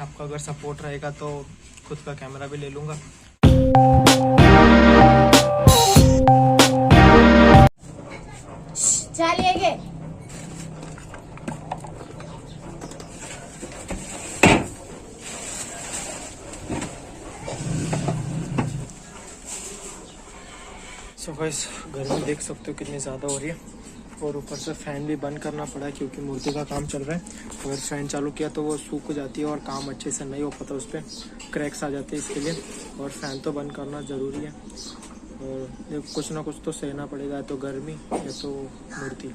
आपका अगर सपोर्ट रहेगा तो खुद का कैमरा भी ले लूँगा। चलिए सो गाइस गर्मी देख सकते हो कितनी ज़्यादा हो रही है और ऊपर से फ़ैन भी बंद करना पड़ा है क्योंकि मूर्ति का काम चल रहा है। अगर फ़ैन चालू किया तो वो सूख जाती है और काम अच्छे से नहीं हो पाता, उस पर क्रैक्स आ जाते हैं, इसके लिए और फ़ैन तो बंद करना ज़रूरी है। और कुछ ना कुछ तो सहना पड़ेगा, या तो गर्मी या तो मूर्ति।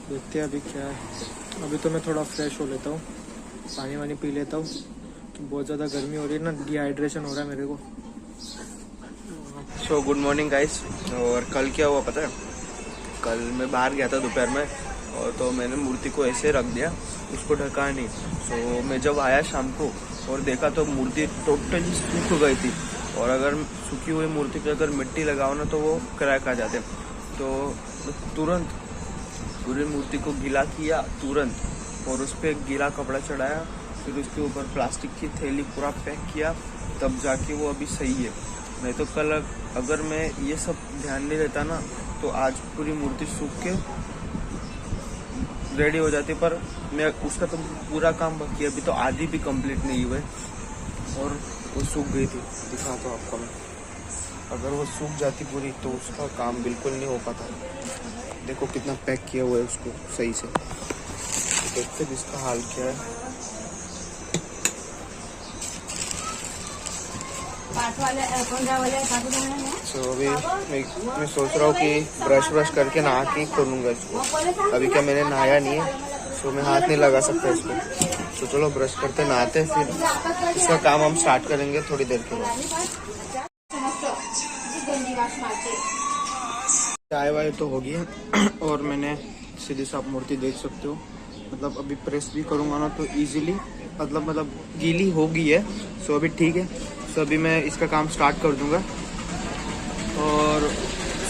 देखते हैं अभी क्या है। अभी तो मैं थोड़ा फ्रेश हो लेता हूँ, पानी वानी पी लेता हूँ। तो बहुत ज़्यादा गर्मी हो रही है ना, डिहाइड्रेशन हो रहा है मेरे को। So good morning guys. और कल क्या हुआ पता है, कल मैं बाहर गया था दोपहर में और तो मैंने मूर्ति को ऐसे रख दिया, उसको ढका नहीं। सो मैं जब आया शाम को और देखा तो मूर्ति टोटली सूख गई थी। और अगर सूखी हुई मूर्ति पे अगर मिट्टी लगाओ ना तो वो क्रैक आ जाते। तो तुरंत पूरी मूर्ति को गीला किया तुरंत, और उस पर गीला कपड़ा चढ़ाया, फिर उसके ऊपर प्लास्टिक की थैली पूरा पैक किया, तब जाके वो अभी सही है। नहीं तो कल अगर मैं ये सब ध्यान नहीं देता ना तो आज पूरी मूर्ति सूख के रेडी हो जाती, पर मैं उसका तो पूरा काम बाकी है, अभी तो आधी भी कंप्लीट नहीं हुए और वो सूख गई थी। दिखाता हूँ आपको मैं, अगर वो सूख जाती पूरी तो उसका काम बिल्कुल नहीं हो पाता। देखो कितना पैक किया हुआ है उसको सही से, देखते भी इसका हाल क्या है। तो अभी मैं सोच रहा हूँ कि ब्रश करके नहा के खोलूँगा इसको। अभी क्या मैंने नहाया नहीं है, तो मैं हाथ नहीं लगा सकता इसको। तो चलो ब्रश करते नहाते, फिर इसका काम हम स्टार्ट करेंगे थोड़ी देर के बाद। चाय वाय तो होगी और मैंने सीधी सा मूर्ति देख सकते हो, मतलब अभी प्रेस भी करूँगा ना तो इजीली मतलब गीली हो गई है। सो अभी ठीक है, सो अभी मैं इसका काम स्टार्ट कर दूंगा। और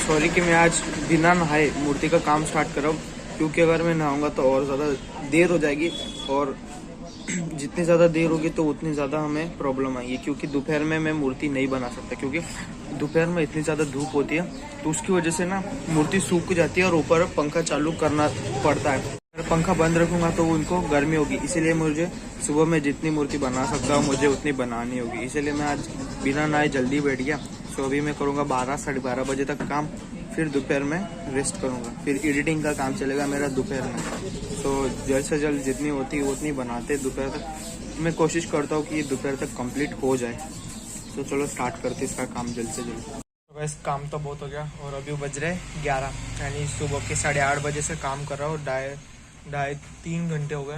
सॉरी कि मैं आज बिना नहाए मूर्ति का काम स्टार्ट कर रहा हूँ, क्योंकि अगर मैं नहाऊंगा तो और ज़्यादा देर हो जाएगी, और जितनी ज़्यादा देर होगी तो उतनी ज़्यादा हमें प्रॉब्लम आएगी। क्योंकि दोपहर में मैं मूर्ति नहीं बना सकता, क्योंकि दोपहर में इतनी ज़्यादा धूप होती है, तो उसकी वजह से ना मूर्ति सूख जाती है और ऊपर पंखा चालू करना पड़ता है। अगर पंखा बंद रखूँगा तो उनको गर्मी होगी, इसीलिए मुझे सुबह में जितनी मूर्ति बना सकता हूँ मुझे उतनी बनानी होगी। इसीलिए मैं आज बिना नहाए जल्दी बैठ गया। सो अभी मैं करूँगा 12 साढ़े 12 बजे तक काम, फिर दोपहर में रेस्ट करूँगा, फिर एडिटिंग का काम चलेगा मेरा दोपहर में। सो जल्द से जल्द जितनी होती है उतनी बनाते दोपहर तक। मैं कोशिश करता हूँ कि ये दोपहर तक कंप्लीट हो जाए। तो चलो स्टार्ट करते इसका काम जल्द से जल्द। तो वैसे काम तो बहुत हो गया और अभी बज रहे 11, यानी सुबह के 8:30 बजे से काम कर रहा हूँ। ढाई 3 घंटे हो गए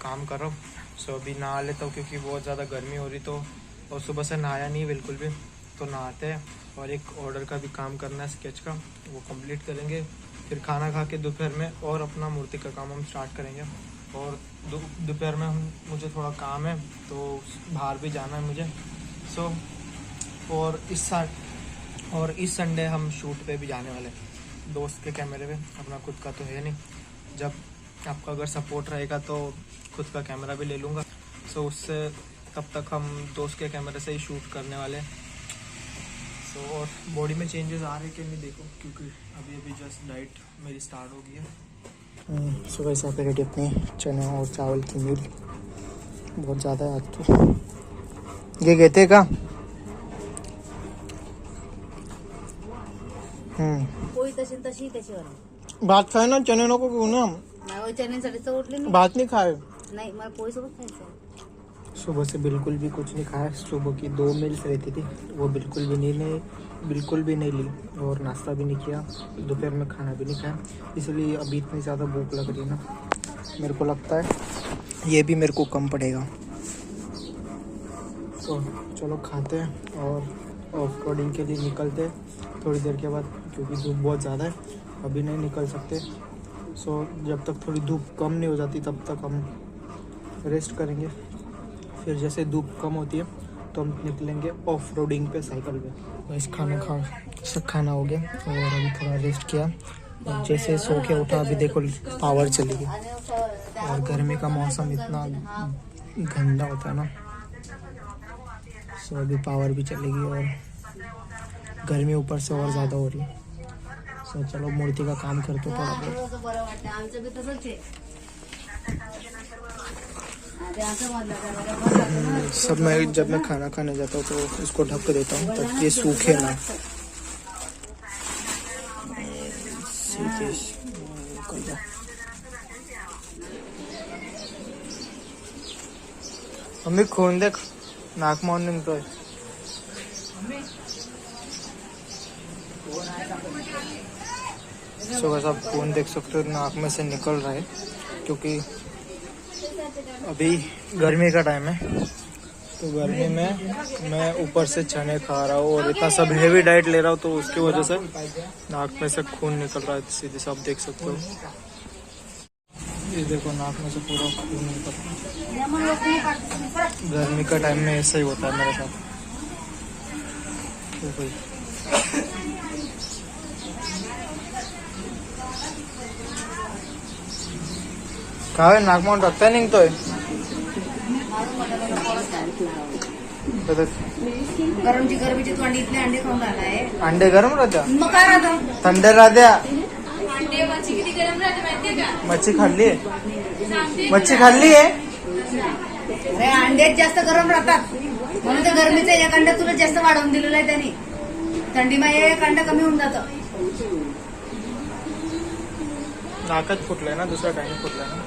काम कर रहा हूँ। सो अभी नहा लेता हूँ क्योंकि बहुत ज़्यादा गर्मी हो रही, तो और सुबह से नहाया नहीं बिल्कुल भी, तो नहाते हैं। और एक ऑर्डर का भी काम करना है स्केच का, वो कंप्लीट करेंगे। फिर खाना खा के दोपहर में और अपना मूर्ति का काम हम स्टार्ट करेंगे। और दोपहर में मुझे थोड़ा काम है, तो बाहर भी जाना है मुझे। सो और इस संडे हम शूट पे भी जाने वाले, दोस्त के कैमरे पे, अपना खुद का तो है नहीं। जब आपका अगर सपोर्ट रहेगा तो खुद का कैमरा भी ले लूँगा। सो उससे तब तक हम दोस्त के कैमरे से ही शूट करने वाले। सो और बॉडी में चेंजेस आ रहे कि नहीं देखो, क्योंकि अभी जस्ट डाइट मेरी स्टार्ट हो गई है। सुबह से आप रेडी अपने चने और चावल की मील बहुत ज़्यादा है आज तो। ये कहते का पोळी तशी त्याची भात खाए ना, चने नको घेऊ ना। नाही चण्यासाठी तर उठले नाही. भात नहीं खाए। नाही मला पोळी सोबत खायचं. सुबह से बिल्कुल भी कुछ नहीं खाया। सुबह की 2 मील्स रहती थी, वो बिल्कुल भी नहीं ली, और नाश्ता भी नहीं किया। दोपहर में खाना भी नहीं खाया, इसलिए अभी इतनी ज़्यादा भूख लग रही है ना। मेरे को लगता है ये भी मेरे को कम पड़ेगा। तो चलो खाते हैं और ऑफ रोडिंग के लिए निकलते हैं थोड़ी देर के बाद, क्योंकि धूप बहुत ज़्यादा है, अभी नहीं निकल सकते। सो जब तक थोड़ी धूप कम नहीं हो जाती तब तक हम रेस्ट करेंगे। फिर जैसे धूप कम होती है तो हम निकलेंगे ऑफ रोडिंग पे साइकिल पे। बस खाना हो गया और अभी थोड़ा रेस्ट किया, और जैसे सो के उठा अभी देखो पावर चली गई। और गर्मी का मौसम इतना गंदा होता है ना। सो अभी पावर भी चलेगी और गर्मी ऊपर से और ज़्यादा हो रही है। सो चलो मूर्ति का काम करते थोड़ा बहुत। असं बरं वाटतं आमचं बी तसंच आहे ते असं म्हणलं का सब मैं जब मैं खाना खाने जाता हूँ तो इसको ढक के देता हूँ ताकि ये सूखे ना। मम्मी खून देख नाक मारून निघतोय। सो बस आप खून देख सकते हो नाक में से निकल रहा है क्योंकि अभी गर्मी का टाइम है। तो गर्मी में मैं ऊपर से चने खा रहा हूँ और इतना सब हेवी डाइट ले रहा हूँ तो उसकी वजह से नाक में से खून निकल रहा है। सीधे से आप देख सकते हो, ये देखो नाक में से पूरा खून निकल रहा है। गर्मी का टाइम में ऐसा ही होता है मेरे साथ। तो भाई कहा है नाक माउंट रखता नहीं तो गरमची गरमीची थंडी इथले अंडे खाऊन राहिलाय अंडे गरम रहते मग काय राहतं थंडे रहते। अंडे मच्छी किती गरम राहते माहितीये का? मच्छी खाल्ली है, सांगते मच्छी खाल्ली है। अरे अंडे जास्त गरम राहतात म्हणून ते गरमीचं एक अंड तुला जास्त वाढवून दिलेलं आहे त्यांनी. थंडीमध्ये एक अंड कमी होऊन जातं. नाकच फुटलंय ना, दुसरा काही नाही फुटलाय ना।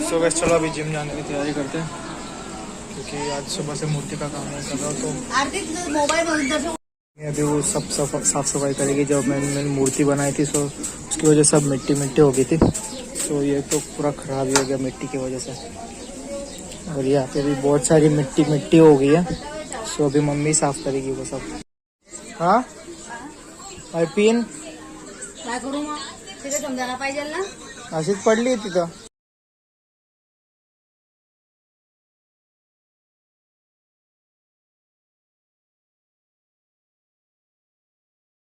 सो बस चलो अभी जिम जाने की तैयारी करते हैं क्योंकि आज सुबह से मूर्ति का काम नहीं कर रहा हूँ। तो आरती तुझं मोबाईल मधून दर्शन मैं अभी वो सब साफ सफाई करेगी। जब मैंने मूर्ति बनाई थी सो उसकी वजह से सब मिट्टी मिट्टी हो गई थी। तो ये तो पूरा खराब ही हो गया मिट्टी की वजह से। और यहाँ पे भी बहुत सारी मिट्टी मिट्टी हो गई है। सो अभी मम्मी साफ करेगी वो सब। हाँ आई पिन काय करू मग तिथे समजायला पाहिजे ना. अशीच पडली आहे तिथं।